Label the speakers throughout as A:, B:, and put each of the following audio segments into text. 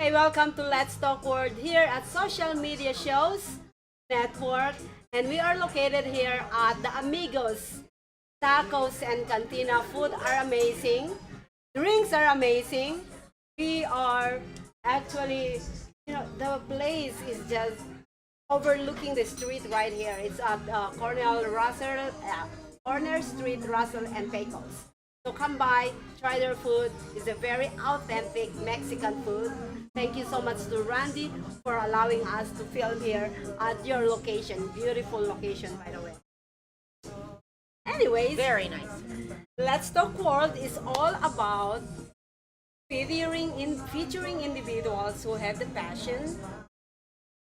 A: Hey, welcome to Let's Talk World here at Social Media Shows Network. And we are located here at the Amigos. Tacos and Cantina food are amazing. Drinks are amazing. We are actually, the place is just overlooking the street right here. It's at Corner Street, Russell and Pecos. So come by, try their food. It's a very authentic Mexican food. Thank you so much to Randy for allowing us to film here at your location. Beautiful location, by the way. Anyways,
B: Very nice.
A: Let's Talk World is all about featuring individuals who have the passion.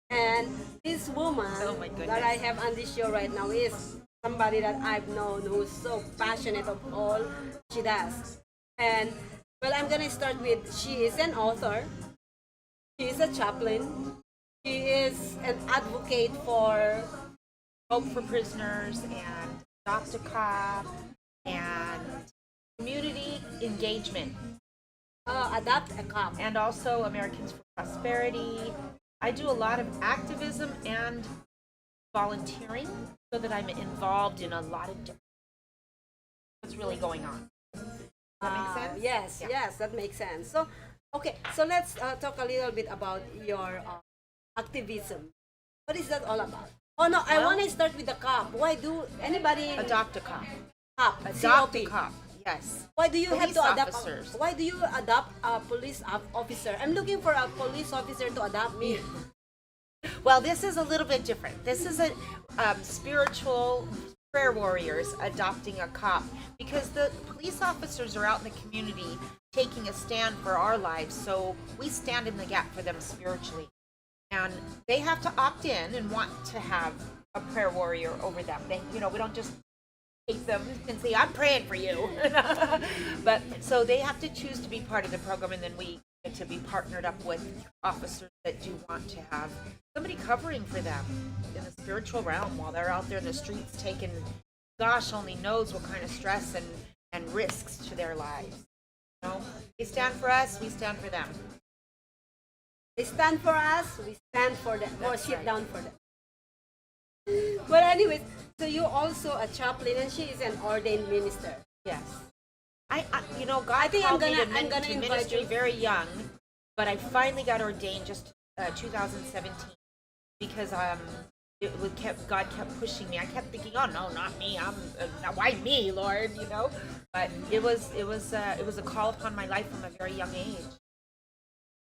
A: And this woman
B: Oh my goodness.
A: that I have on this show right now is somebody that I've known who's so passionate of all she does. And well, I'm gonna start with she is an author, she is a chaplain, she is an advocate for
B: Hope for prisoners and Adopt a Cop and community engagement
A: Adopt a Cop.
B: and also Americans for Prosperity. I do a lot of activism and volunteering so that I'm involved in a lot of different what's really going on. Does that make sense?
A: Yes,
B: Yeah.
A: yes, that makes sense. So, okay, so let's talk a little bit about your activism. What is that all about? Oh no, I
B: Well-
A: want to start with the cop. Why do anybody
B: Adopt a Cop.
A: cop?
B: Adopt a
A: COP.
B: Cop. Yes.
A: Why do you have
B: Police
A: to adopt?
B: officers.
A: Why do you adopt a police officer? I'm looking for a police officer to adopt me.
B: Well, this is a little bit different. This is a spiritual prayer warriors adopting a cop because the police officers are out in the community taking a stand for our lives. So we stand in the gap for them spiritually. And they have to opt in and want to have a prayer warrior over them. We don't just take them and say, I'm praying for you. But so they have to choose to be part of the program, and then we get to be partnered up with officers that do want to have somebody covering for them in the spiritual realm while they're out there in the streets taking, gosh, only knows what kind of stress and risks to their lives. They stand for us, we stand for them.
A: They stand for us, we stand for them, or
B: That's
A: sit
B: right.
A: down for them. But anyways, so you also a chaplain, and she is an ordained minister.
B: Yes. God
A: think
B: called
A: I'm
B: me
A: gonna-
B: to
A: I'm gonna
B: to
A: invite
B: ministry
A: you.
B: very young, but I finally got ordained just 2017 because God kept pushing me. I kept thinking, oh no, not me. Why me, Lord? But it was a call upon my life from a very young age.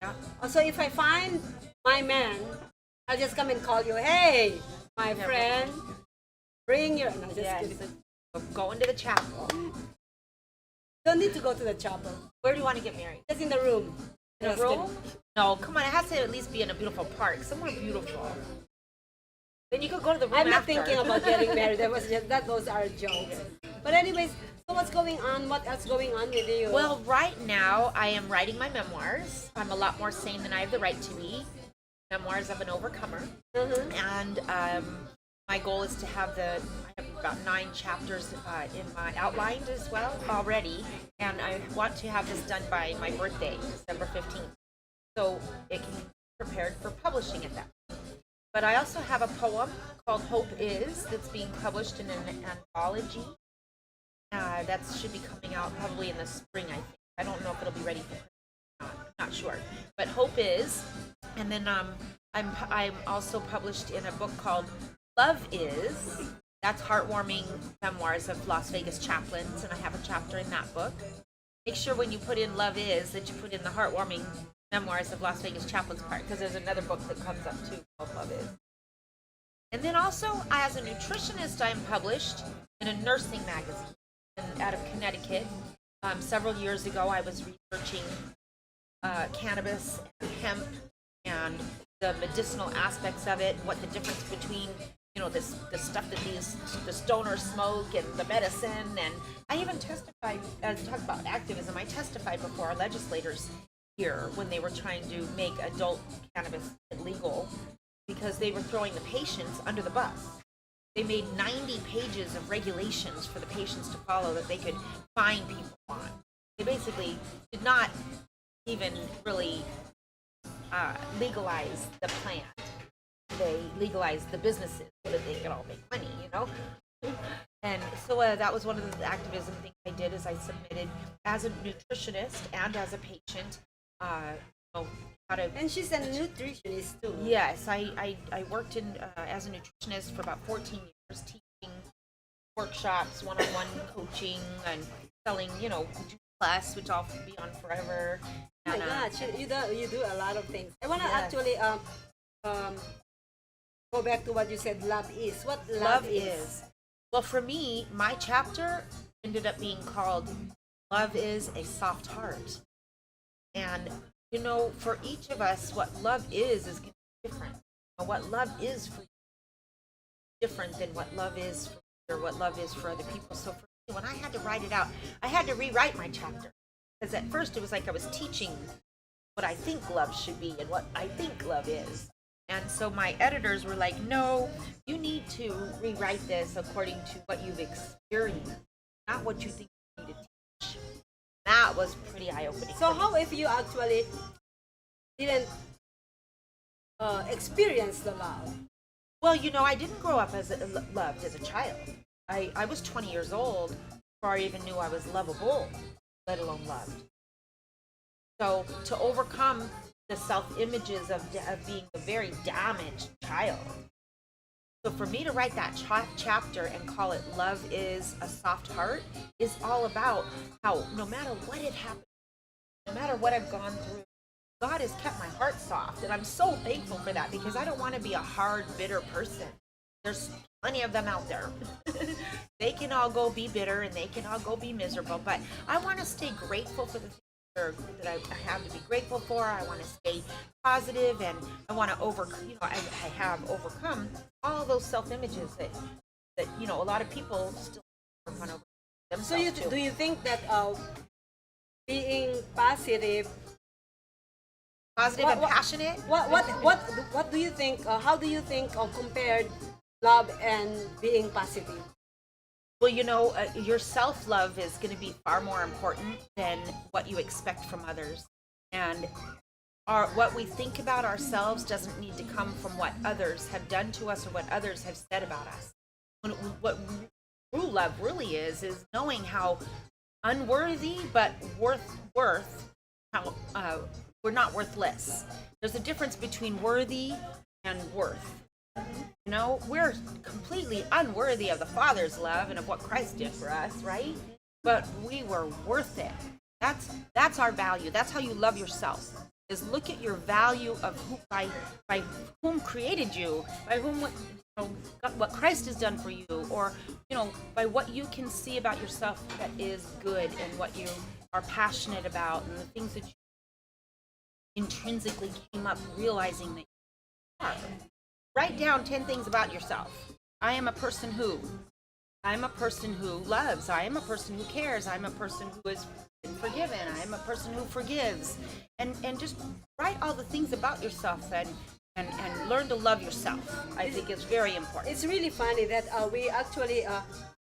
B: Yeah.
A: So if I find my man, I'll just come and call you. Hey, my
B: Yeah,
A: friend, bring your. No, just
B: Yes.
A: kidding.
B: Go into the chapel.
A: Don't need to go to the chapel.
B: Where do you want to get married?
A: Just in the room.
B: In a
A: Just
B: room?
A: kidding.
B: No, come on. It has to at least be in a beautiful park, somewhere beautiful. Then you could go to the room
A: I'm not
B: after.
A: thinking about getting married. Those are jokes. But anyways, so what's going on? What else going on with you?
B: Well, right now I am writing my memoirs. I'm a lot more sane than I have the right to be. Memoirs of an Overcomer.
A: Mhm.
B: And my goal is to have I have about 9 chapters in my outlined as well already. And I want to have this done by my birthday, December 15th. So it can be prepared for publishing at that. But I also have a poem called Hope Is that's being published in an anthology. That should be coming out probably in the spring, I think. I don't know if it'll be ready for not sure. But Hope Is. And then I'm also published in a book called Love Is. That's heartwarming memoirs of Las Vegas chaplains, and I have a chapter in that book. Make sure when you put in Love Is that you put in the heartwarming memoirs of Las Vegas chaplains part, because there's another book that comes up too called Love Is. And then also, as a nutritionist, I'm published in a nursing magazine out of Connecticut. Several years ago, I was researching cannabis and hemp and the medicinal aspects of it, and what the difference between the stuff that the stoners smoke and the medicine. And I even testified, as talk about activism, I testified before our legislators here when they were trying to make adult cannabis illegal because they were throwing the patients under the bus. They made 90 pages of regulations for the patients to follow that they could fine people on. They basically did not even really legalize the plant. They legalize the businesses so that they can all make money, you know? And so that was one of the activism things I did is I submitted as a nutritionist and as a patient, you know, how to...
A: And she's a nutritionist too.
B: Yes, I worked in as a nutritionist for about 14 years, teaching workshops, one-on-one coaching, and selling, you know, class, which I'll be on forever.
A: Oh
B: And,
A: my God, you do a lot of things. I want to
B: Yes.
A: actually go back to what you said. Love is what
B: love is. Well, for me, my chapter ended up being called "Love is a Soft Heart," and you know, for each of us, what love is going to be different. What love is for you is different than what love is for, or what love is for other people. So for me, when I had to write it out, I had to rewrite my chapter because at first it was like I was teaching what I think love should be and what I think love is. And so my editors were like, no, you need to rewrite this according to what you've experienced, not what you think you need to teach. That was pretty eye-opening.
A: So how if you actually didn't experience the love?
B: Well, you know, I didn't grow up loved as a child. I was 20 years old before I even knew I was lovable, let alone loved. So to overcome the self-images of being a very damaged child. So for me to write that chapter and call it "Love is a Soft Heart" is all about how no matter what had happened, no matter what I've gone through, God has kept my heart soft. And I'm so thankful for that because I don't want to be a hard, bitter person. There's plenty of them out there. They can all go be bitter and they can all go be miserable. But I want to stay grateful for the things that I have to be grateful for. I want to stay positive, and I want to I have overcome all those self-images that you know a lot of people still run over themselves.
A: So do you think that being positive
B: and passionate?
A: What do you think? How do you think compared love and being positive?
B: Well, you know, your self-love is going to be far more important than what you expect from others. And what we think about ourselves doesn't need to come from what others have done to us or what others have said about us. What true love really is knowing how unworthy but worth, how we're not worthless. There's a difference between worthy and worth. You know, we're completely unworthy of the Father's love and of what Christ did for us, right? But we were worth it. That's our value. That's how you love yourself. Is look at your value of by whom created you, by whom what Christ has done for you, or you know, by what you can see about yourself that is good and what you are passionate about and the things that you intrinsically came up realizing that you are. Write down 10 things about yourself. I am a person who. I'm a person who loves. I am a person who cares. I'm a person who has been forgiven. I am a person who forgives. And just write all the things about yourself and learn to love yourself. I think it's very important.
A: It's really funny that we actually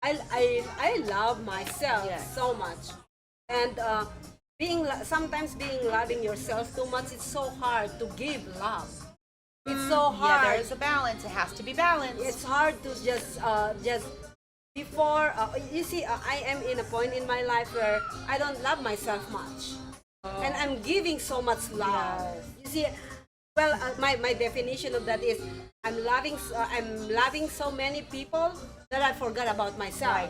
A: I love myself so much, and sometimes being loving yourself too much, it's so hard to give love. It's so hard.
B: Yeah, there's a balance. It has to be balanced.
A: It's hard to just before you see I am in a point in my life where I don't love myself much, and I'm giving so much love.
B: Yes.
A: You see, well, my definition of that is I'm loving so many people that I forgot about myself.
B: Right.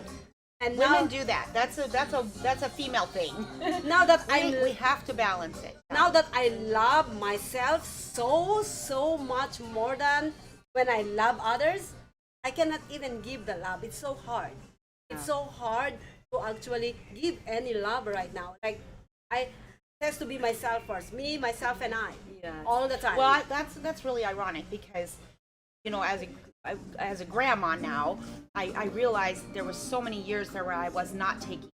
A: And
B: Women
A: now,
B: do that. That's a female thing.
A: now that
B: we have to balance it.
A: now that I love myself so much more than when I love others, I cannot even give the love. It's so hard. It's so hard to actually give any love right now. Like it has to be myself first, me, myself, and I, all the time.
B: Well, that's really ironic because, you know, as a grandma now, I realized there was so many years there where I was not taking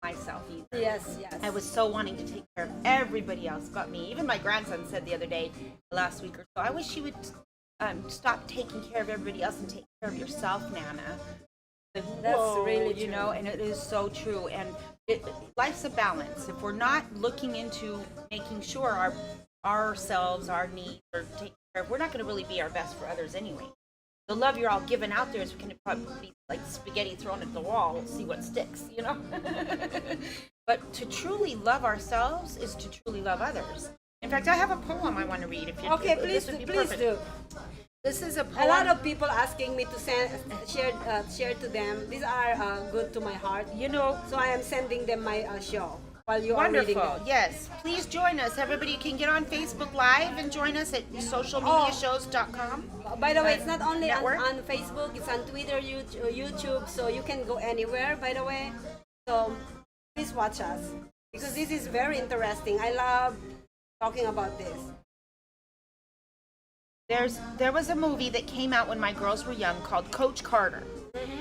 B: myself either.
A: Yes.
B: I was so wanting to take care of everybody else but me. Even my grandson said the other day, last week or so, I wish you would stop taking care of everybody else and take care of yourself, Nana.
A: That's really true.
B: You know, and it is so true. And life's a balance. If we're not looking into making sure ourselves, our needs, or take care of, we're not going to really be our best for others anyway. The love you're all giving out there is going to probably be like spaghetti thrown at the wall. We'll see what sticks, you know? But to truly love ourselves is to truly love others. In fact, I have a poem I want to read. If you
A: Okay,
B: this
A: please,
B: would be
A: please
B: perfect.
A: do.
B: This is a poem.
A: A lot of people asking me to share to them. These are good to my heart.
B: You know,
A: So I am sending them my show while you are
B: wonderful.
A: reading them.
B: Yes. Please join us. Everybody can get on Facebook Live and join us at socialmediashows.com.
A: By the way, it's not only on,
B: Network.
A: on Facebook, it's on Twitter, YouTube, so you can go anywhere, by the way. So please watch us because this is very interesting. I love talking about this.
B: There was a movie that came out when my girls were young called Coach Carter.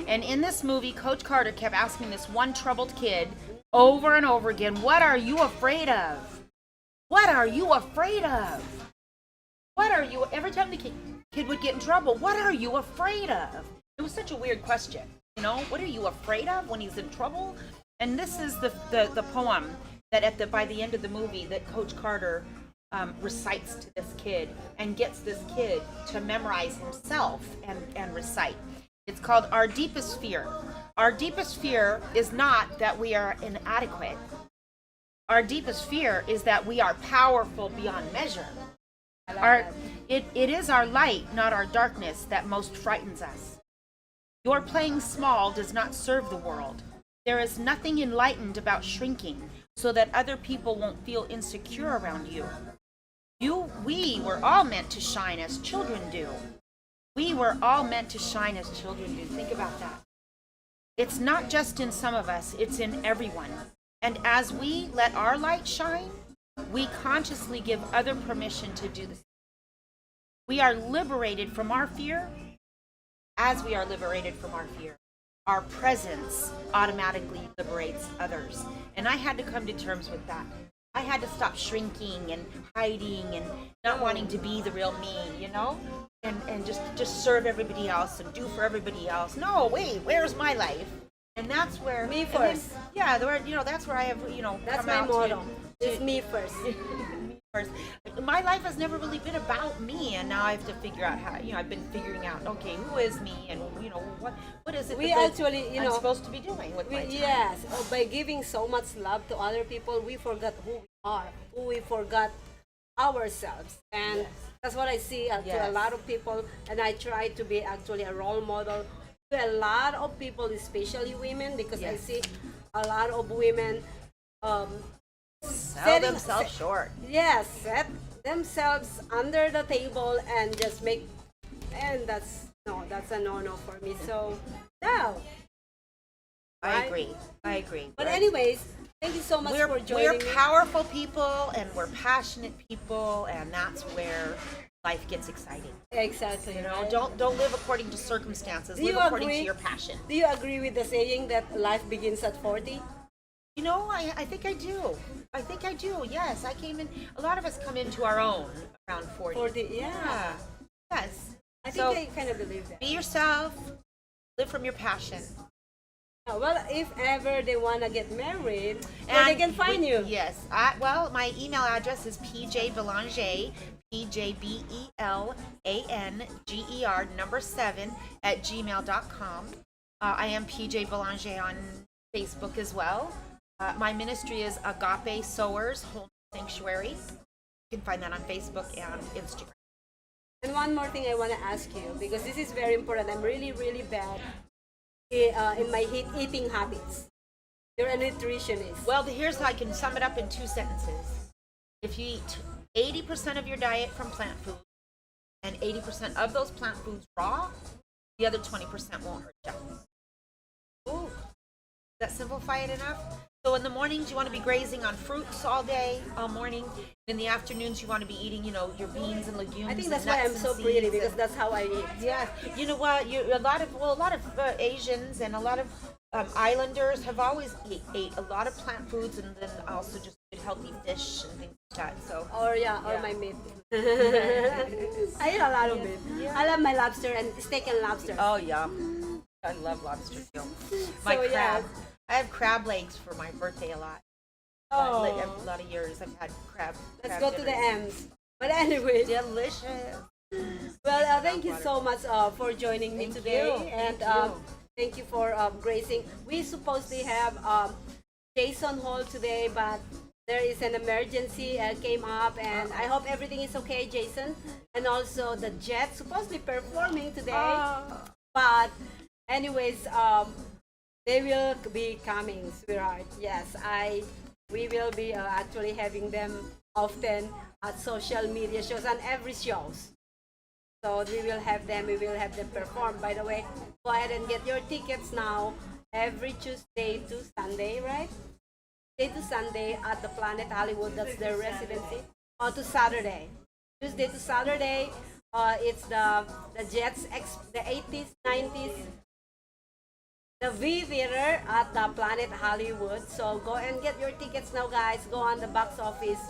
B: And in this movie, Coach Carter kept asking this one troubled kid over and over again, what are you afraid of? What are you afraid of? What are you, every time the kid would get in trouble, what are you afraid of? It was such a weird question, you know, what are you afraid of when he's in trouble? And this is the poem that by the end of the movie that Coach Carter recites to this kid and gets this kid to memorize himself and recite. It's called Our Deepest Fear. Our deepest fear is not that we are inadequate. Our deepest fear is that we are powerful beyond measure. It is our light, not our darkness, that most frightens us. Your playing small does not serve the world. There is nothing enlightened about shrinking so that other people won't feel insecure around you. We were all meant to shine as children do. We were all meant to shine as children do. Think about that. It's not just in some of us, it's in everyone. And as we let our light shine, we consciously give other permission to do the same. We are liberated from our fear. As we are liberated from our fear, our presence automatically liberates others. And I had to come to terms with that. I had to stop shrinking and hiding and not wanting to be the real me, you know? And just serve everybody else and do for everybody else. No, wait, where's my life? And that's where
A: Me
B: and
A: first.
B: then, yeah, that's where I have,
A: That's
B: come
A: my
B: out
A: motto.
B: to
A: It's me first.
B: me first. My life has never really been about me, and now I have to figure out how. I've been figuring out, okay, who is me, and what is it
A: We
B: that
A: actually,
B: I'm supposed to be doing with my time?
A: Yes, by giving so much love to other people, we forgot who we are, we forgot ourselves. And that's what I see to a
B: Yes.
A: lot of people, and I try to be actually a role model to a lot of people, especially women, because I
B: Yes.
A: see a lot of women
B: Sell themselves short.
A: yes, set themselves under the table and just make, and that's a no-no for me. So no.
B: I
A: Right?
B: agree. I agree.
A: But anyways, thank you so much for
B: we're
A: joining me.
B: powerful people, and we're passionate people, and that's where life gets exciting.
A: Exactly. Right?
B: Don't live according to circumstances.
A: Do
B: Live
A: you
B: according to
A: agree?
B: your passion.
A: Do you agree with the saying that life begins at 40?
B: I think I do. I think I do. Yes, I came in. A lot of us come into our own around 40.
A: 40, yeah.
B: Yes.
A: I think
B: So
A: I kind of believe that.
B: be yourself. Live from your passion.
A: Well, if ever they want to get married, where they can find you.
B: Yes. My email address is pjbelanger, PJBELANGER 7 I am PJ Belanger on Facebook as well. My ministry is Agape Sowers Home Sanctuary. You can find that on Facebook and Instagram.
A: And one more thing I want to ask you, because this is very important. I'm really, really bad in my eating habits. You're a nutritionist.
B: Well, here's how I can sum it up in 2 sentences. If you eat 80% of your diet from plant food, and 80% of those plant foods raw, the other 20% won't hurt you. Ooh, does that simplify it enough? So in the mornings, you want to be grazing on fruits all day, all morning. In the afternoons, you want to be eating, your beans and legumes.
A: I think
B: and
A: that's why
B: nuts
A: I'm
B: and
A: so
B: seeds
A: pretty,
B: and-
A: because that's how I eat.
B: Yeah, you know what? A lot of Asians and a lot of islanders have always ate a lot of plant foods, and then also just good healthy fish and things like that. So
A: Or
B: Yeah.
A: my meat. I eat a lot of meat. I love my lobster and steak and lobster.
B: oh yeah, I love lobster too. My
A: So, yeah.
B: crab. I have crab legs for my birthday a lot. But like,
A: Oh.
B: a lot of years I've had crab.
A: Let's
B: crab
A: go to the
B: dinners.
A: M's. But anyway,
B: Delicious.
A: well, thank you so much for joining me
B: Thank
A: today,
B: you.
A: and
B: Thank you.
A: thank you for gracing. We supposedly have Jason Hall today, but there is an emergency came up, and I hope everything is okay, Jason. And also the Jets supposedly performing today, but anyways, they will be coming, sweetheart. Yes, we will be actually having them often at social media shows and every shows. So we will have them. We will have them perform. By the way, go ahead and get your tickets now. Every Tuesday to Sunday, right? Tuesday to Sunday at the Planet Hollywood. That's their residency. Or to Saturday. Tuesday to Saturday. It's the the 80s, 90s, the V Theater at the Planet Hollywood. So go and get your tickets now, guys. Go on the box office.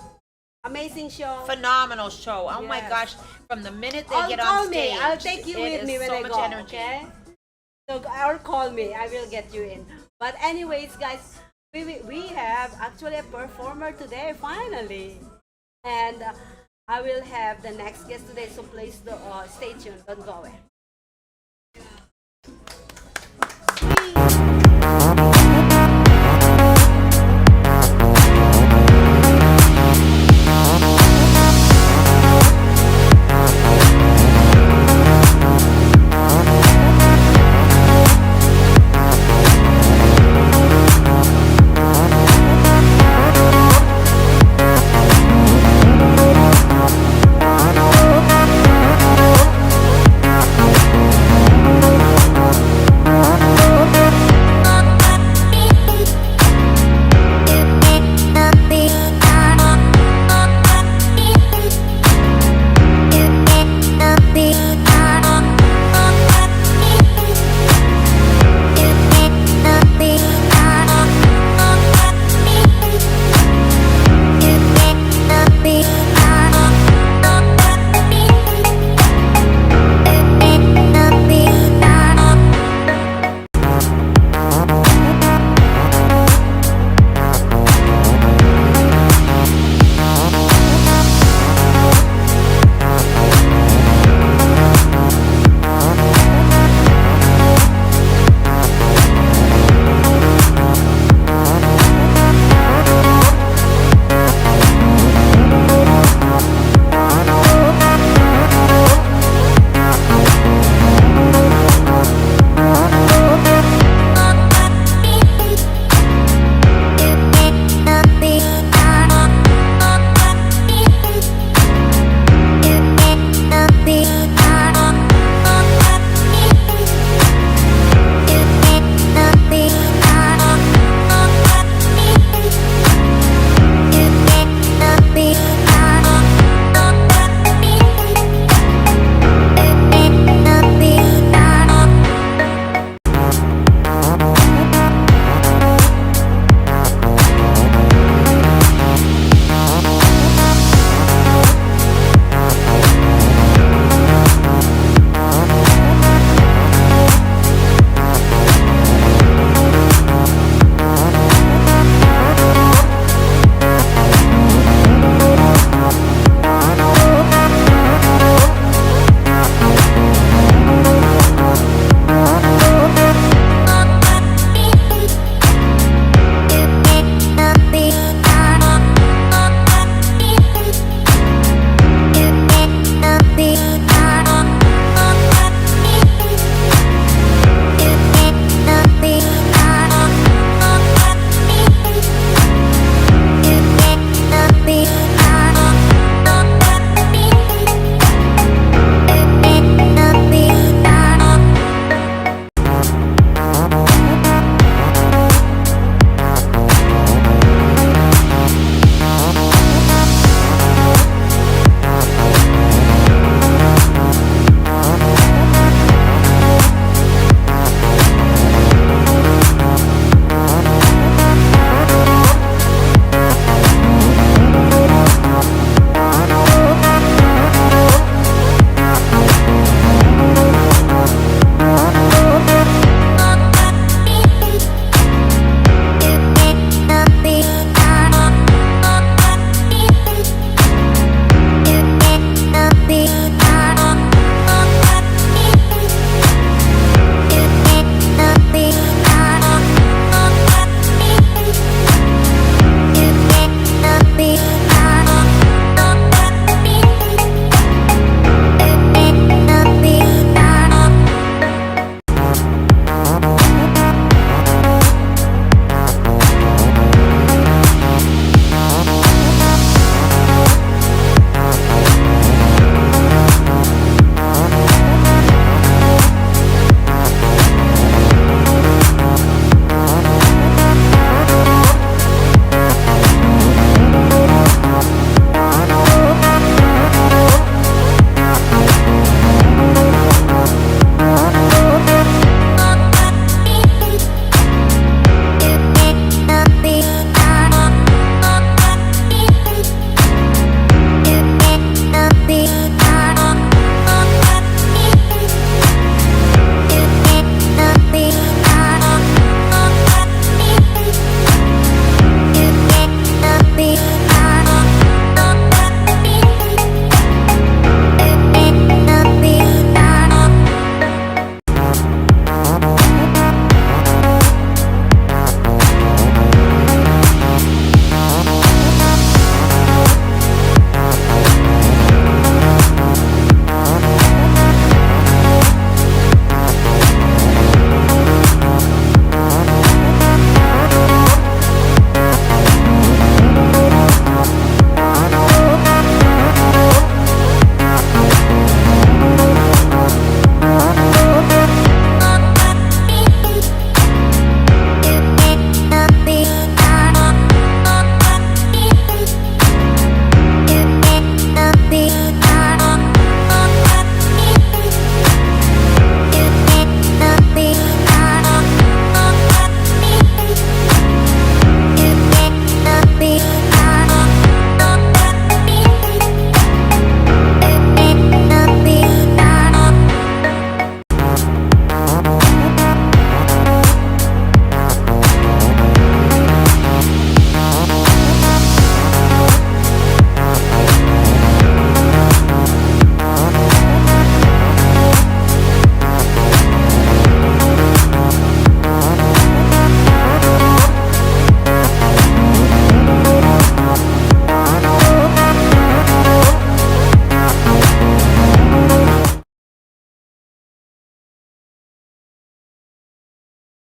A: Amazing show.
B: Phenomenal show. Oh my
A: Yes.
B: gosh. From the minute they
A: Or
B: get
A: call
B: on
A: me.
B: stage.
A: I'll take you
B: it
A: with
B: is
A: me when
B: so
A: I
B: much
A: go.
B: energy.
A: Okay. So or call me. I will get you in. But anyways, guys, we have actually a performer today finally, and I will have the next guest today. So please stay tuned. Don't go away.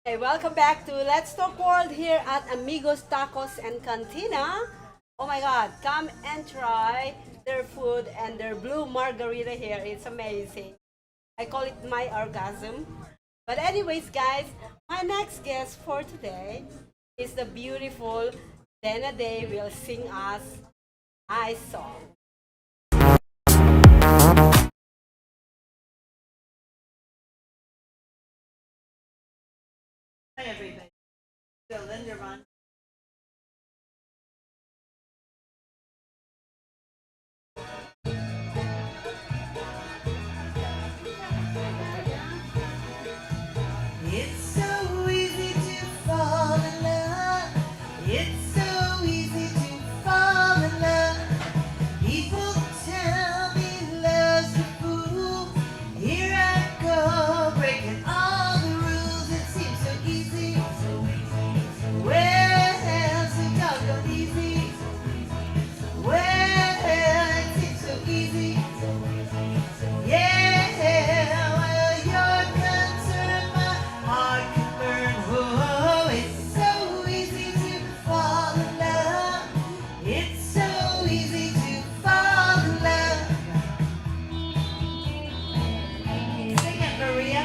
A: Okay, welcome back to Let's Talk World here at Amigos Tacos and Cantina. Oh my God, come and try their food and their blue margarita here. It's amazing. I call it my orgasm. But anyways, guys, my next guest for today is the beautiful Daye will sing us I song. Hi everybody. So Linda Ron.
C: It's so easy to fall in love. It's so easy to fall in love. People tell me love's a fool. Here I go, breaking all the rules. It seems so easy. Well, so doggone easy. Well, it seems so easy. Yeah, well, you're concerned, my heart can burn. Oh, it's so easy to fall in love. It's so easy to fall in love. Sing it, Maria.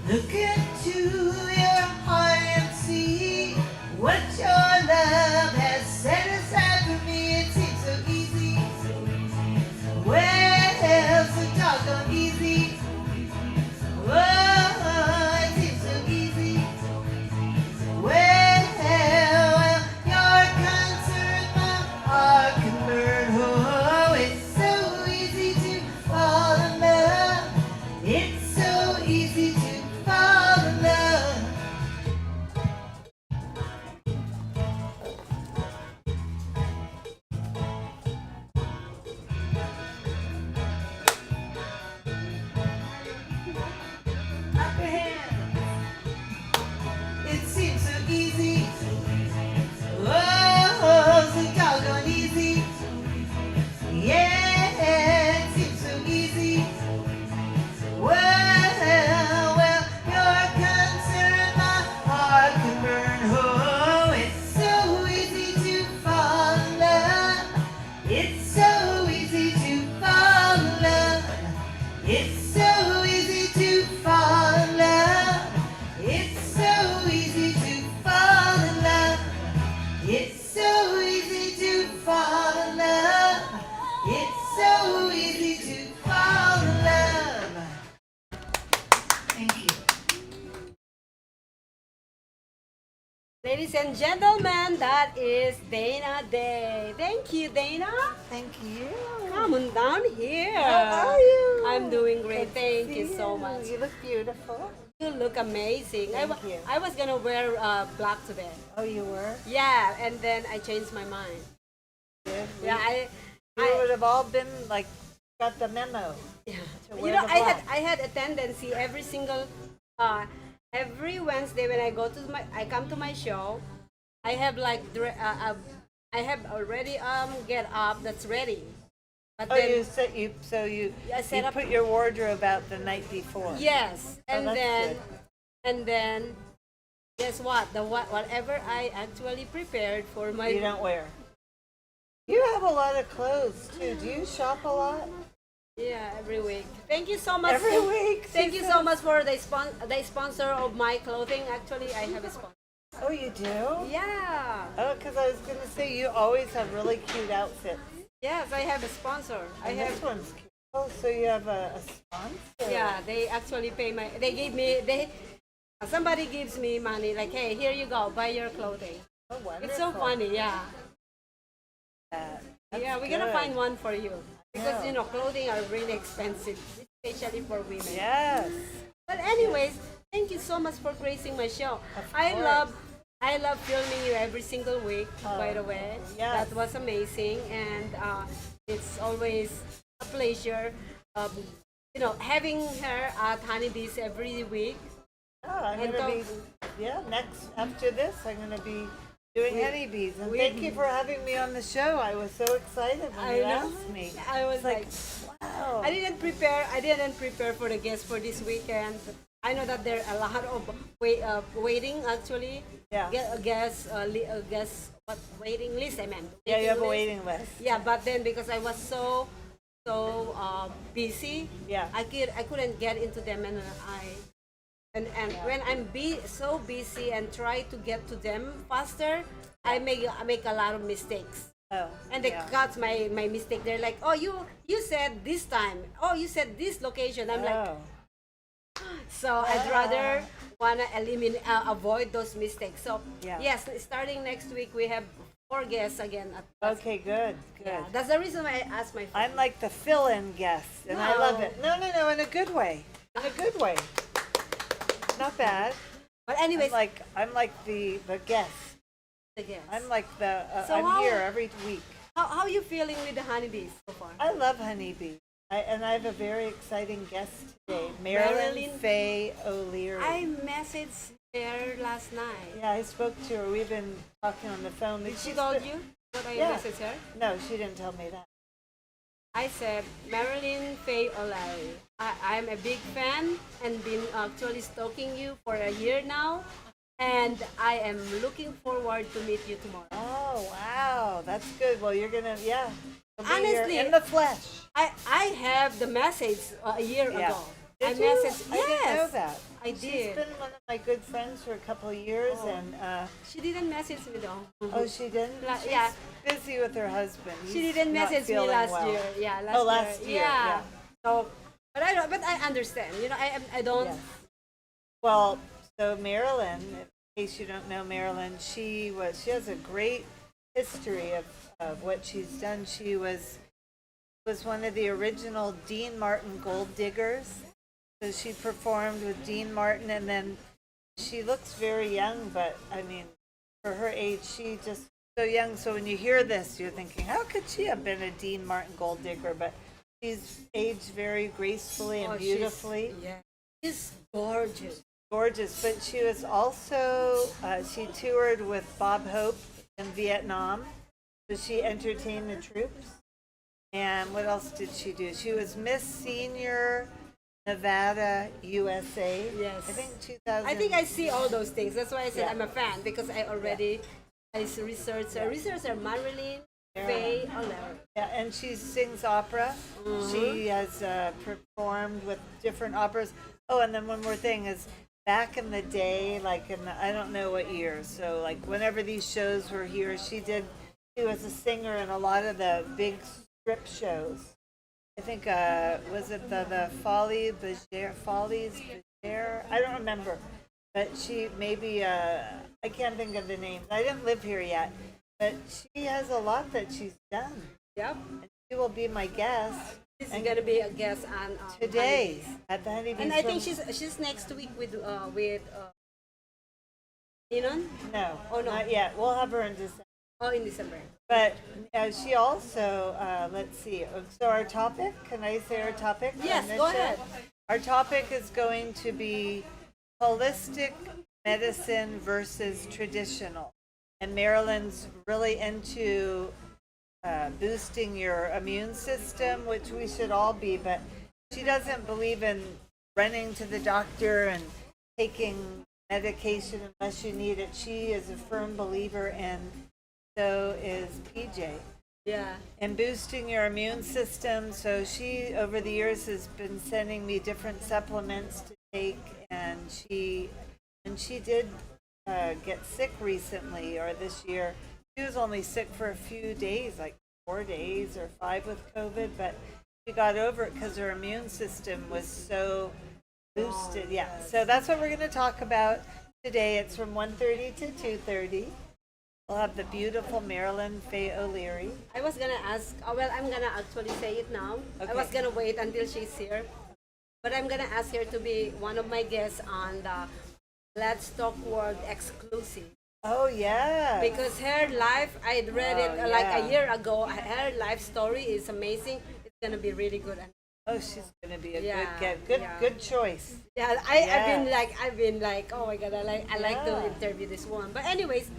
C: Look into your heart and see what your love has set aside for me. It seems so easy. Well, so doggone easy. Oh, it seems so easy. Well, you're concerned, my heart can burn. Oh, it's so easy to fall in love. It's so easy to fall in love. Clap your hands. It seems so easy. Oh, so doggone easy. Yeah, it seems so easy. Well, you're concerned, my heart can burn. Oh, it's so easy to fall in love. It's so easy to fall in love. It's so easy to fall in love. It's so easy to fall in love. It's so easy to fall in love. It's so easy to fall in love. Thank you.
A: Ladies and gentlemen, that is Daye. Thank you, Dana.
C: Thank you.
A: Come on down here.
C: How are you?
A: I'm doing great.
C: Good to
A: Thank
C: see
A: you so much.
C: You look beautiful.
A: You look amazing.
C: Thank you.
A: I was gonna wear black today.
C: Oh, you were?
A: Yeah, and then I changed my mind.
C: Good.
A: Yeah,
C: We would have all been like, got the memo.
A: yeah.
C: To
A: You
C: wear
A: know,
C: the
A: I
C: black.
A: had a tendency every Wednesday when I come to my show, I have like I have already get up that's ready. But
C: Oh,
A: then
C: you
A: I set up
C: put your wardrobe out the night before.
A: yes,
C: Oh,
A: and
C: that's
A: then
C: good.
A: and then guess what? Whatever I actually prepared for my
C: You don't wear. You have a lot of clothes too. Do you shop a lot?
A: yeah, every week. Thank you so much.
C: Every week,
A: Thank
C: she
A: you
C: says.
A: so much for the sponsor of my clothing. Actually, I have a sponsor.
C: Oh, you do?
A: Yeah.
C: Oh, because I was going to say you always have really cute outfits.
A: Yes, I have a sponsor. I
C: And
A: have.
C: this one's cute. Oh, so you have a sponsor?
A: Yeah, they actually pay my. They gave me. Somebody gives me money. Like, hey, here you go. Buy your clothing.
C: Oh, wonderful.
A: It's so funny. Yeah.
C: That's
A: Yeah, we're gonna
C: good.
A: find one for you because
C: Yeah.
A: you know clothing are really expensive, especially for women.
C: Yes.
A: But anyways, thank you so much for gracing my show.
C: Of
A: I
C: course.
A: love filming you every single week. By the
C: Oh,
A: way,
C: yes.
A: that was amazing, and it's always a pleasure. Having her at Honeybees every week.
C: Oh, I'm
A: And
C: going to be, next, after this, I'm going to be doing honeybees. And thank you for having me on the show. I was so excited when you asked me.
A: I was like,
C: wow.
A: I didn't prepare for the guests for this weekend. I know that there are a lot of waiting actually.
C: Yeah.
A: Waiting list. I meant.
C: Yeah, you have a
A: list.
C: waiting list.
A: Yeah, but then because I was so busy,
C: Yeah.
A: I couldn't get into them, and when I'm so busy and try to get to them faster, I make a lot of mistakes.
C: Oh.
A: And they
C: yeah.
A: got my mistake. They're like, oh, you said this time. Oh, you said this location. I'm like,
C: Oh.
A: so I'd rather wanna avoid those mistakes. So
C: Yeah.
A: yes, starting next week we have 4 guests again.
C: Okay, good.
A: Yeah, that's the reason why I asked my friend.
C: I'm like the fill-in guest, and I love it. No, in a good way. In a good way. Not bad.
A: But anyways,
C: I'm like the guest.
A: the guests.
C: I'm like the
A: So
C: I'm
A: how-
C: here every week.
A: How are you feeling with the honeybees so far?
C: I love honeybees. And I have a very exciting guest today, Marilyn Faye O'Leary.
A: I messaged her last night.
C: Yeah, I spoke to her. We've been talking on the phone.
A: Did she told you what I
C: Yeah.
A: messaged her?
C: No, she didn't tell me that.
A: I said, Marilyn Faye O'Leary, I'm a big fan and been actually stalking you for a year now, and I am looking forward to meet you tomorrow.
C: Oh, wow. That's good. Well, you're going to, yeah. You'll be
A: Honestly,
C: here in the flesh.
A: I have the message a year
C: Yeah.
A: ago.
C: Did
A: I
C: you?
A: messaged.
C: I didn't know
A: Yes,
C: that.
A: I
C: She's
A: did.
C: been one of my good friends for a couple of years, and
A: She didn't message me though.
C: oh, she didn't. She's
A: yeah.
C: busy with her husband.
A: She
C: He's
A: didn't
C: not
A: message me
C: feeling
A: last
C: well.
A: year. Yeah,
C: Last year, yeah.
A: So, but I don't. But I understand. You know, I don't.
C: Yes. Well, so Marilyn, in case you don't know Marilyn, she has a great history of what she's done. She was one of the original Dean Martin gold diggers. So she performed with Dean Martin, and then she looks very young, but I mean, for her age, she just so young. So when you hear this, you're thinking, how could she have been a Dean Martin gold digger? But she's aged very gracefully and beautifully.
A: She's gorgeous.
C: Gorgeous. But she was also she toured with Bob Hope in Vietnam. So she entertained the troops. And what else did she do? She was Miss Senior Nevada, USA.
A: Yes.
C: I think 2000.
A: I think I see all those things. That's why I said
C: Yeah.
A: I'm a fan, because I already researched her. Marilyn Faye O'Leary.
C: Yeah, and she sings opera. She has performed with different operas. Oh, and then one more thing is back in the day, like in I don't know what year. So like whenever these shows were here, she was a singer in a lot of the big strip shows. I think was it the Follies Bergère? I don't remember, but she maybe I can't think of the names. I didn't live here yet, but she has a lot that she's done.
A: Yep.
C: And she will be my guest
A: She's gonna be a guest on
C: today
A: Honeybees.
C: at the Honeybees.
A: And I think she's next week with Inon.
C: no,
A: Oh, no.
C: not yet. We'll have her in December.
A: Oh, in December.
C: But she also, let's see. So our topic, can I say our topic?
A: Yes,
C: on this
A: go
C: show?
A: ahead.
C: Our topic is going to be holistic medicine versus traditional. And Marilyn's really into boosting your immune system, which we should all be, but she doesn't believe in running to the doctor and taking medication unless you need it. She is a firm believer, and so is PJ,
A: Yeah.
C: in boosting your immune system. So she, over the years, has been sending me different supplements to take, and she did get sick recently, or this year. She was only sick for a few days, like 4 days or 5 with COVID, but she got over it because her immune system was so boosted. Yeah, so that's what we're going to talk about today. It's from 1:30 to 2:30. We'll have the beautiful Marilyn Faye O'Leary.
A: I was gonna ask. Well, I'm gonna actually say it now.
C: Okay.
A: I was gonna wait until she's here, but I'm gonna ask her to be one of my guests on the Let's Talk World exclusive.
C: Oh, yeah.
A: Because her life, I'd read it
C: Oh,
A: like
C: yeah.
A: a year ago. Her life story is amazing. It's gonna be really good.
C: Oh, she's going to be a
A: Yeah,
C: good get. Good,
A: yeah.
C: good choice.
A: Yeah, I've been like, oh my god, I like to
C: Yeah.
A: interview this one. But anyways,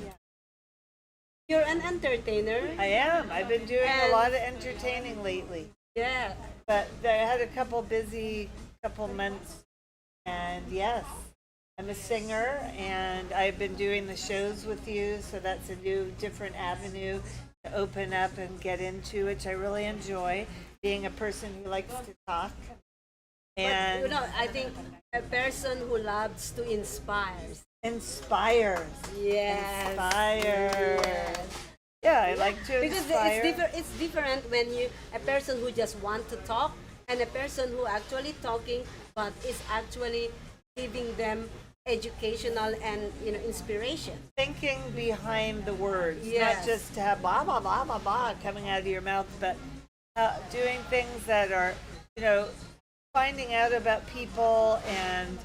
A: You're an entertainer.
C: I am. I've been doing a
A: And-
C: lot of entertaining lately.
A: Yeah.
C: But I had a couple busy couple months, and yes, I'm a singer, and I've been doing the shows with you, so that's a new, different avenue to open up and get into, which I really enjoy. Being a person who likes to talk, and
A: But, I think a person who loves to inspire.
C: inspires.
A: Yes.
C: Inspire.
A: Yes.
C: Yeah, I like to
A: Because
C: inspire.
A: it's different when you a person who just want to talk and a person who actually talking but is actually giving them educational and inspiration.
C: Thinking behind the words,
A: Yes.
C: not just to have blah blah blah blah blah coming out of your mouth, but doing things that are, finding out about people and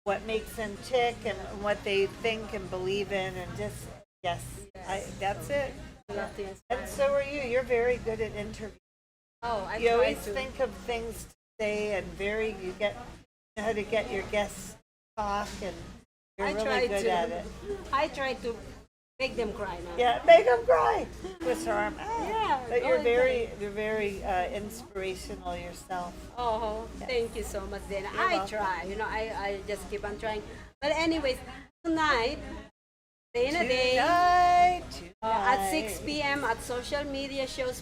C: what makes them tick and what they think and believe in, and just that's it.
A: I love to inspire.
C: And so are you. You're very good at interviews.
A: Oh, I
C: You
A: try
C: always
A: to.
C: think of things to say, and you know how to get your guests to talk, and you're
A: I
C: really
A: try
C: good
A: to.
C: at it.
A: I try to make them cry now.
C: Yeah, make them cry. Twist her arm.
A: Yeah,
C: But
A: go
C: you're
A: ahead.
C: very inspirational yourself.
A: Oh, thank you so much, Dana.
C: You're
A: I
C: welcome.
A: try. I just keep on trying. But anyways, tonight, Dana Day.
C: Tonight,
A: At 6 p.m. at social media shows,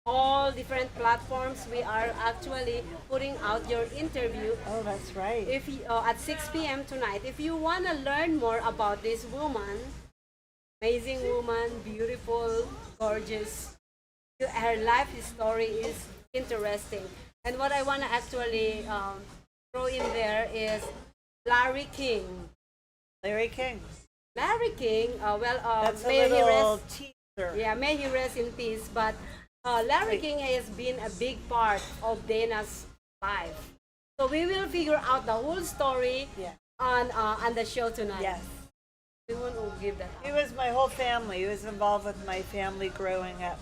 A: all different platforms, we are actually putting out your interview.
C: Oh, that's right.
A: If you, at 6 p.m. tonight, if you want to learn more about this woman, amazing woman, beautiful, gorgeous, her life story is interesting. And what I want to actually throw in there is Larry King.
C: Larry King.
A: Larry King,
C: That's a
A: may he
C: little
A: rest.
C: teaser.
A: Yeah, may he rest in peace. But Larry King has been a big part of Dana's life. So we will figure out the whole story
C: Yeah.
A: on the show tonight.
C: Yes.
A: We want to give that
C: He
A: up.
C: was my whole family. He was involved with my family growing up.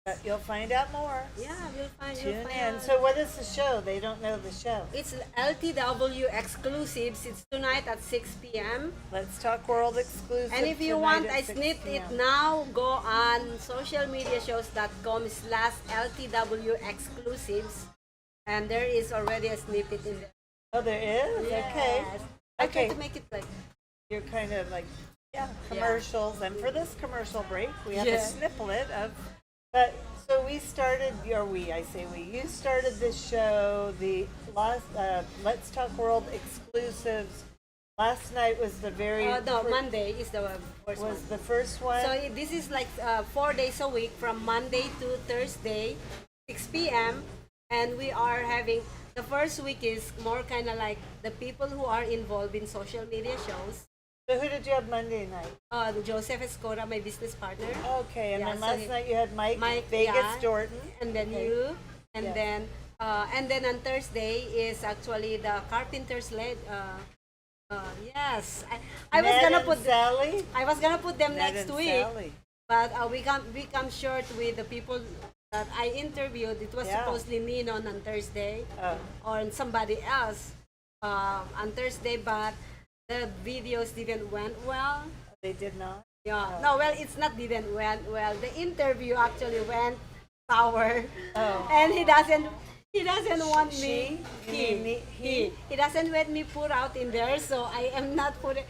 C: But you'll find out more.
A: Yeah, you'll find.
C: Tune in. So what is the show? They don't know the show.
A: It's LTW exclusives. It's tonight at 6 p.m.
C: Let's Talk World exclusive.
A: And if you
C: tonight
A: want,
C: at
A: I
C: 6
A: snipped it
C: p.m.
A: now. Go on socialmediashows.com/LTW exclusives. And there is already a snippet in there.
C: Oh, there is? Okay.
A: Yes. I try
C: Okay.
A: to make it like
C: You're kind of like, commercials. And for this commercial break, we have
A: Yeah.
C: a snippet of. But so we started, you started this show, the last Let's Talk World exclusives. Last night was the very
A: no, Monday is the first one.
C: was the first one.
A: So this is like 4 days a week from Monday to Thursday, 6 p.m. And we are having, the first week is more kind of like the people who are involved in social media shows.
C: So who did you have Monday night?
A: Joseph Escora, my business partner.
C: Okay, and
A: Yeah,
C: then
A: so
C: last night you had Mike Vegas
A: yeah,
C: Jordan.
A: and then
C: Okay.
A: you, and
C: Yeah.
A: then on Thursday is actually the Carpenters led. Yes, I was
C: Ned
A: gonna
C: and
A: put
C: Sally.
A: I was gonna put them
C: Ned
A: next
C: and
A: week,
C: Sally.
A: but we come short with the people that I interviewed. It was
C: Yeah.
A: supposedly Nino on Thursday
C: Oh,
A: or somebody else on Thursday, but the videos didn't went well.
C: they did not.
A: Yeah. No, well, it's not didn't went well. The interview actually went sour.
C: Oh.
A: And he doesn't want
C: She?
A: me.
C: You mean
A: He doesn't want me put out in there, so I am not putting.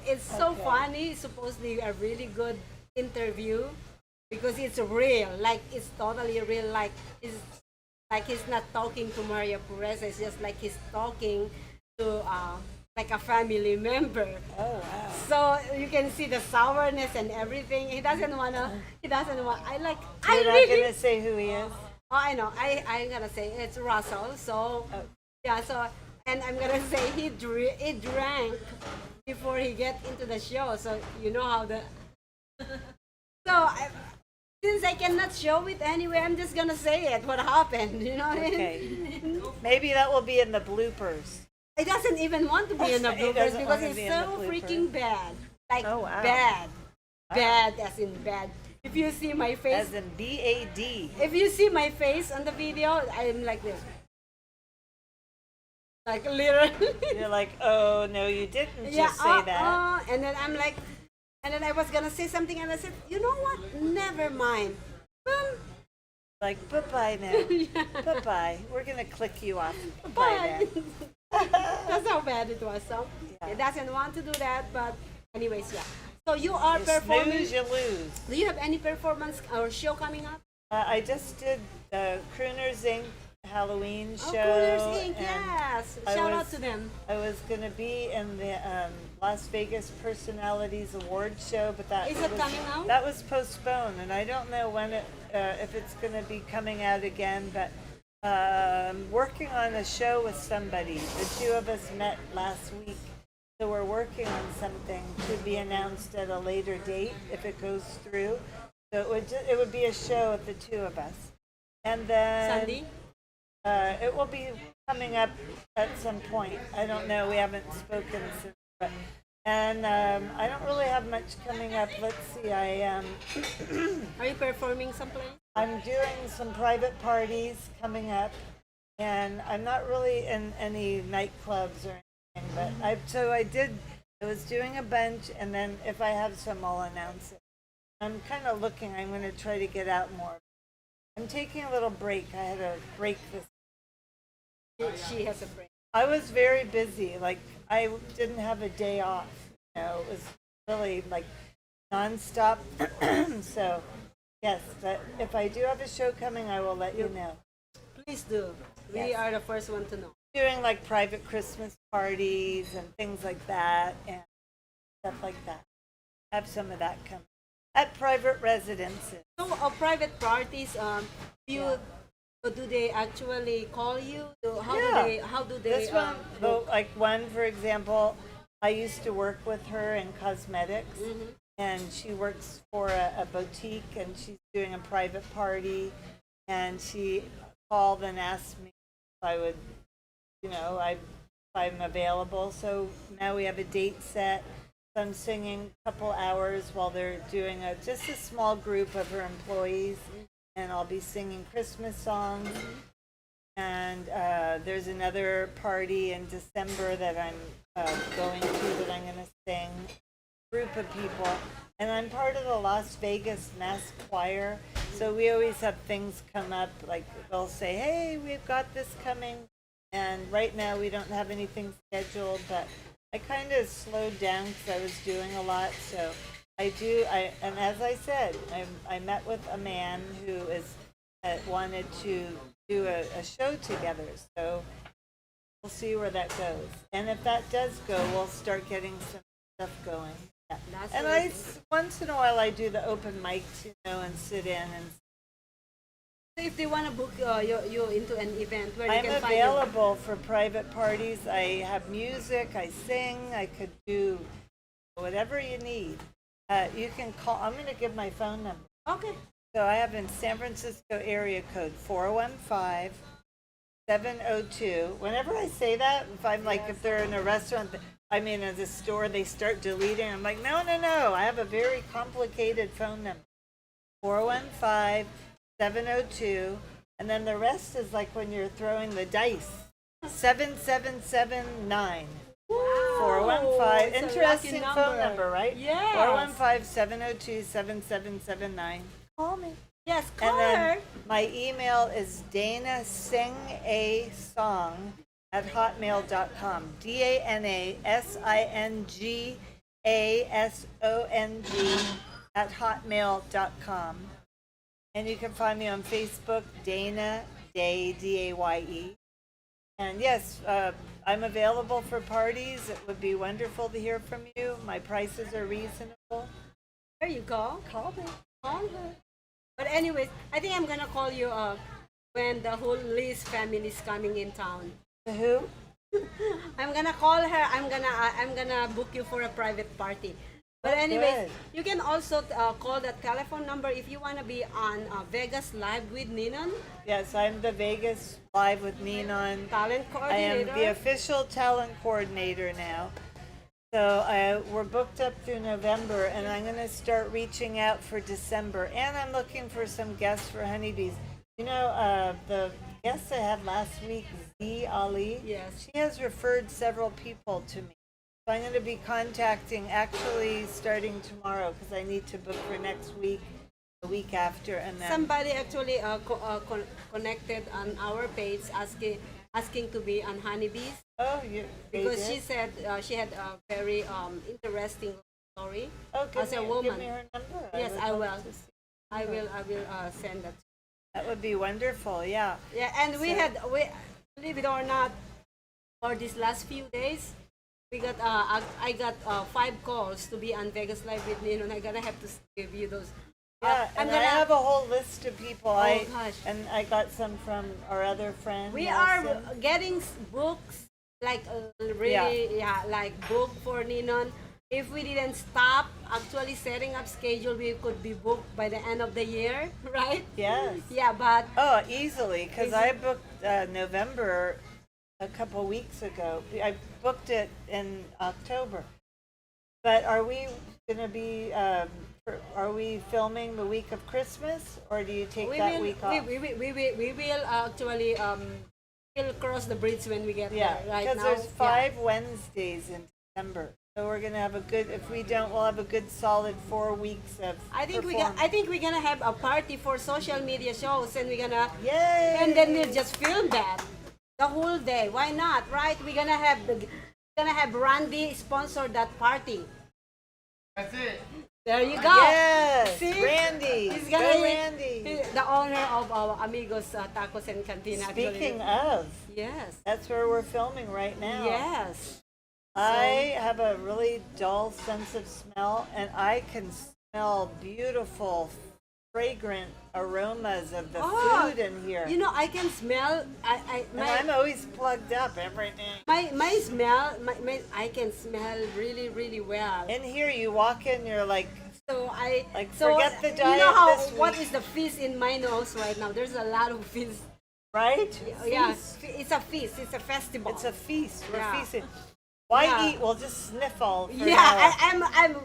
A: It's so
C: Okay.
A: funny. It's supposedly a really good interview because it's real. Like it's totally real. Like he's not talking to Maria Pureza. It's just like he's talking to like a family member.
C: Oh wow.
A: So you can see the sourness and everything. He doesn't want.
C: You're
A: I
C: not
A: really.
C: gonna say who he is.
A: Oh, I know. I'm gonna say it's Russell. So
C: Oh.
A: yeah. So and I'm gonna say he drank before he get into the show. So you know how the. Since I cannot show it anyway, I'm just gonna say it. What happened? You know what I
C: Okay.
A: mean?
C: Maybe that will be in the bloopers.
A: It doesn't even want to be in the
C: He
A: bloopers
C: doesn't
A: because
C: wanna
A: it's
C: be in
A: so
C: the bloopers.
A: freaking bad. Like
C: Oh, wow.
A: bad. Bad as in bad. If you see my face,
C: As in BAD.
A: if you see my face on the video, I'm like this. Like literally.
C: You're like, oh no, you didn't just say that.
A: And then I'm like, And then I was gonna say something, and I said, you know what? Never mind. Well,
C: Like, bye-bye now. Bye-bye. We're going to click you off. Bye
A: bye.
C: now.
A: That's how bad it was. So
C: Yeah.
A: he doesn't want to do that, but anyways, yeah. So you are
C: You
A: performing.
C: snooze, you lose.
A: Do you have any performance or show coming up?
C: I just did the Crooners Inc. Halloween show.
A: Oh, Crooners Inc.
C: and
A: Yes.
C: I
A: Shout out
C: was-
A: to them.
C: I was going to be in the Las Vegas Personalities Award show, but that
A: Is it
C: was,
A: coming out?
C: That was postponed, and I don't know when it, if it's going to be coming out again. But I'm working on a show with somebody. The two of us met last week, so we're working on something to be announced at a later date if it goes through. So it would be a show with the two of us, and then
A: Sunday?
C: it will be coming up at some point. I don't know. We haven't spoken since. But, and I don't really have much coming up. Let's see.
A: Are you performing someplace?
C: I'm doing some private parties coming up, and I'm not really in any nightclubs or anything. But I was doing a bunch, and then if I have some, I'll announce it. I'm kind of looking. I'm going to try to get out more. I'm taking a little break. I had a break this.
A: She has a break.
C: I was very busy. Like, I didn't have a day off. You know, it was really like nonstop. So, yes, but if I do have a show coming, I will let you know.
A: Please do. We
C: Yes.
A: are the first one to know.
C: Doing like private Christmas parties and things like that and stuff like that. Have some of that coming at private residences.
A: So, private parties, do they actually call you? How do they?
C: This one, like one, for example, I used to work with her in cosmetics, and she works for a boutique, and she's doing a private party, and she called and asked me if I would, if I'm available. So now we have a date set. So I'm singing a couple hours while they're doing just a small group of her employees, and I'll be singing Christmas songs. And there's another party in December that I'm going to that I'm going to sing. Group of people, and I'm part of the Las Vegas Mass Choir. So we always have things come up, like they'll say, "Hey, we've got this coming," and right now we don't have anything scheduled. But I kind of slowed down because I was doing a lot. So and as I said, I met with a man who wanted to do a show together. So we'll see where that goes. And if that does go, we'll start getting some stuff going. Yeah.
A: That's
C: And
A: amazing.
C: once in a while I do the open mics, and sit in. And
A: So if they want to book you into an event, where they
C: I'm
A: can find you?
C: available for private parties. I have music. I sing. I could do whatever you need. You can call. I'm going to give my phone number.
A: Okay.
C: So I have in San Francisco area code 415-702. Whenever I say that, if I'm like, if they're in a restaurant, at a store, they start deleting. I'm like, no. I have a very complicated phone number. 415-702. And then the rest is like when you're throwing the dice. 7779.
A: Wow.
C: 415.
A: It's a
C: Interesting
A: lucky
C: phone number, right?
A: Yes.
C: 415-702-7779. Call me.
A: Yes,
C: And
A: call
C: then
A: her.
C: my email is danasingasong@hotmail.com. DANASINGASONG@hotmail.com. And you can find me on Facebook, Dana, Daye, Daye. And yes, I'm available for parties. It would be wonderful to hear from you. My prices are reasonable.
A: There you go.
C: Call me.
A: Call her. But anyways, I think I'm gonna call you when the whole Liz family is coming in town.
C: Who?
A: I'm gonna call her. I'm gonna book you for a private party. But anyways,
C: good.
A: you can also call that telephone number if you wanna be on Vegas Live with Ninon,
C: Yes, I'm the Vegas Live with Ninon.
A: talent
C: I am
A: coordinator.
C: the official talent coordinator now. So we're booked up through November, and I'm going to start reaching out for December. And I'm looking for some guests for Honeybees. The guest I had last week, Z Ali,
A: Yes.
C: she has referred several people to me. So I'm going to be contacting actually starting tomorrow because I need to book for next week, the week after, and then
A: Somebody actually connected on our page asking to be on honeybees
C: they
A: because
C: did?
A: she said she had a very interesting story
C: Give
A: as a
C: me,
A: woman.
C: Give me her number.
A: Yes,
C: would
A: I
C: love
A: will.
C: to see
A: I
C: her.
A: will send that.
C: That would be wonderful. Yeah.
A: Yeah, and we believe it or not, for these last few days, we got I got 5 calls to be on Vegas Live with Nino, and I'm gonna have to give you those.
C: Yeah,
A: I'm
C: and
A: gonna
C: I have a whole list of people.
A: gosh.
C: And I got some from our other friend.
A: We
C: Nelson.
A: are getting books like really like book for Ninon. If we didn't stop actually setting up schedule, we could be booked by the end of the year, right?
C: Yes.
A: Yeah, but
C: Oh, easily, because I booked November a couple weeks ago. I booked it in October. But are we going to be? Are we filming the week of Christmas, or do you take that week off?
A: we will actually we'll cross the bridge when we get
C: Yeah,
A: there. Right
C: because
A: now,
C: there's 5 Wednesdays in December, so we're gonna have a good. If we don't, we'll have a good solid 4 weeks of.
A: I think we're gonna have a party for social media shows, and we're gonna
C: Yay!
A: and then we'll just film that the whole day. Why not? Right? We're gonna have Randy sponsor that party.
D: That's it.
A: There you go.
C: Yes,
A: See?
C: Randy.
A: He's
C: Go
A: gonna
C: Randy.
A: the owner of our Amigos Tacos and Cantina.
C: Speaking
A: actually.
C: of,
A: Yes.
C: that's where we're filming right now.
A: Yes.
C: I have a really dull sense of smell, and I can smell beautiful, fragrant aromas of the food in here.
A: You know, I can smell.
C: And I'm always plugged up every day.
A: my smell. I can smell really really well.
C: In here, you walk in, you're like,
A: So I
C: Like,
A: so
C: forget the
A: you
C: diet
A: know how
C: this
A: what
C: week.
A: is the fizz in my nose right now? There's a lot of fizz.
C: right?
A: Yeah,
C: Feast.
A: it's a feast. It's a festival.
C: It's a feast. We're
A: Yeah.
C: feasting. Why
A: Yeah.
C: eat? We'll just sniffle. For
A: yeah.
C: now.
A: I'm.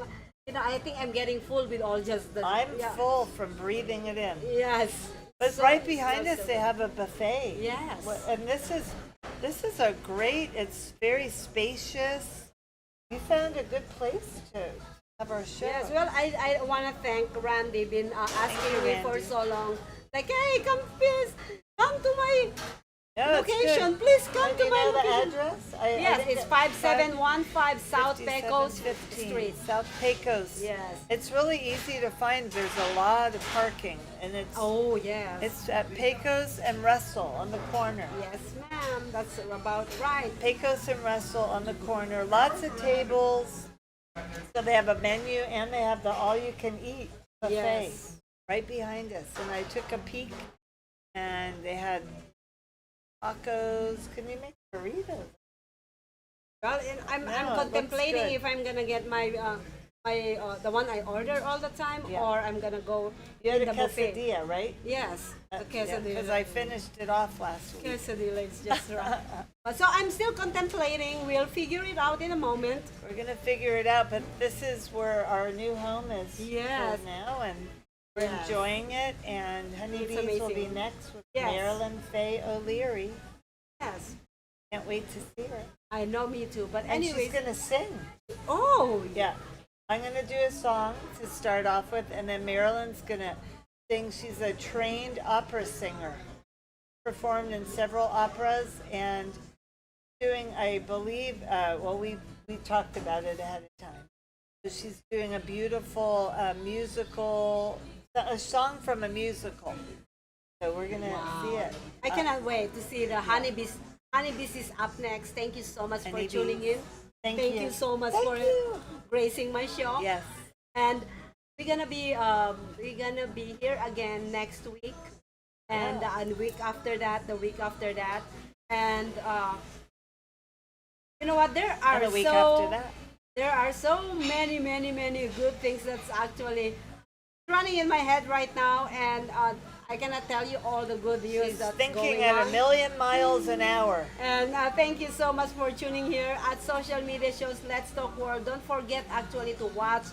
A: You know, I think I'm getting full with all just the.
C: I'm
A: yeah.
C: full from breathing it in.
A: Yes.
C: But
A: So-
C: right behind
A: so-
C: us, they have a buffet.
A: Yes.
C: And this is a great. It's very spacious. We found a good place to have our show.
A: Yes, well, I want to thank Randy, been asking
C: you,
A: me for
C: Randy.
A: so long. Like, hey, please, come to my
C: No, it's
A: location.
C: good.
A: Please come
C: Do
A: to
C: you
A: my
C: know the
A: location.
C: address?
A: Yes, it's 5715 South Pecos
C: 5715
A: Street.
C: South Pecos.
A: Yes.
C: It's really easy to find. There's a lot of parking, and
A: Oh, yes.
C: it's at Pecos and Russell on the corner.
A: Yes, ma'am. That's about right.
C: Pecos and Russell on the corner. Lots of tables. So they have a menu, and they have the all-you-can-eat buffet
A: Yes.
C: right behind us. And I took a peek, and they had tacos. Can you make burritos?
A: Well, and I'm
C: No, it looks
A: contemplating
C: good.
A: if I'm gonna get my the one I order all the time,
C: Yeah.
A: or I'm gonna go
C: You had
A: in
C: a
A: the buffet.
C: quesadilla, right?
A: Yes, the quesadilla.
C: Because I finished it off last week.
A: Quesadilla is just right. So I'm still contemplating. We'll figure it out in a moment.
C: We're gonna figure it out, but this is where our new home is
A: Yes.
C: for now, and we're
A: Yes.
C: enjoying it. And Honeybees will be
A: amazing.
C: next with
A: Yes.
C: Marilyn Faye O'Leary.
A: Yes,
C: Can't wait to see her.
A: I know, me too. But
C: And
A: anyways,
C: she's gonna sing.
A: oh
C: Yeah, I'm gonna do a song to start off with, and then Marilyn's gonna sing. She's a trained opera singer, performed in several operas, and doing, I believe, we talked about it ahead of time. So she's doing a beautiful musical, a song from a musical. So we're gonna see it.
A: I cannot wait to see the honeybees. Honeybees is up next. Thank you so much for
C: Honeybees.
A: tuning in.
C: Thank
A: Thank
C: you.
A: you so much
C: Thank
A: for
C: you.
A: gracing my show.
C: Yes.
A: And we're gonna be here again next week, and the week after that, the week after that, and you know what?
C: And a week after that.
A: There are so many good things that's actually running in my head right now, and I cannot tell you all the good news
C: She's
A: that's
C: thinking
A: going
C: at
A: on.
C: 1,000,000 miles an hour.
A: And thank you so much for tuning here at social media shows Let's Talk World. Don't forget actually to watch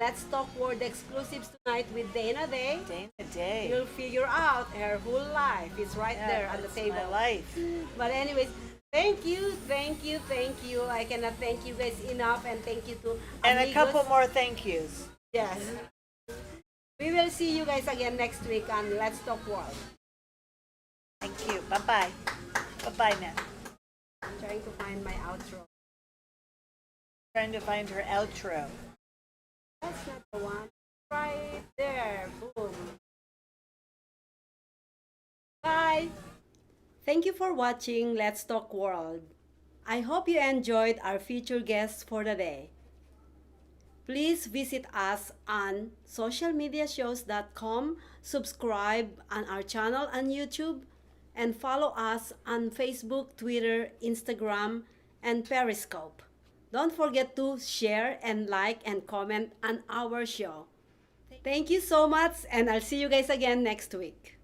A: Let's Talk World exclusives tonight with Dana Daye.
C: Dana Daye.
A: You'll figure out her whole life is right
C: Yeah,
A: there on the
C: that's
A: table.
C: my life.
A: But anyways, Thank you, thank you, thank you. I cannot thank you guys enough, and thank you to
E: And a
A: amigos.
E: couple more thank yous.
A: Yes. We will see you guys again next week on Let's Talk World.
E: Thank you. Bye-bye. Bye-bye now.
A: I'm trying to find my outro.
E: Trying to find her outro.
A: That's not the one. Right there. Boom. Bye. Thank you for watching Let's Talk World. I hope you enjoyed our featured guests for the day. Please visit us on socialmediashows.com, subscribe on our channel on YouTube, and follow us on Facebook, Twitter, Instagram, and Periscope. Don't forget to share and like and comment on our show. Thank you so much, and I'll see you guys again next week.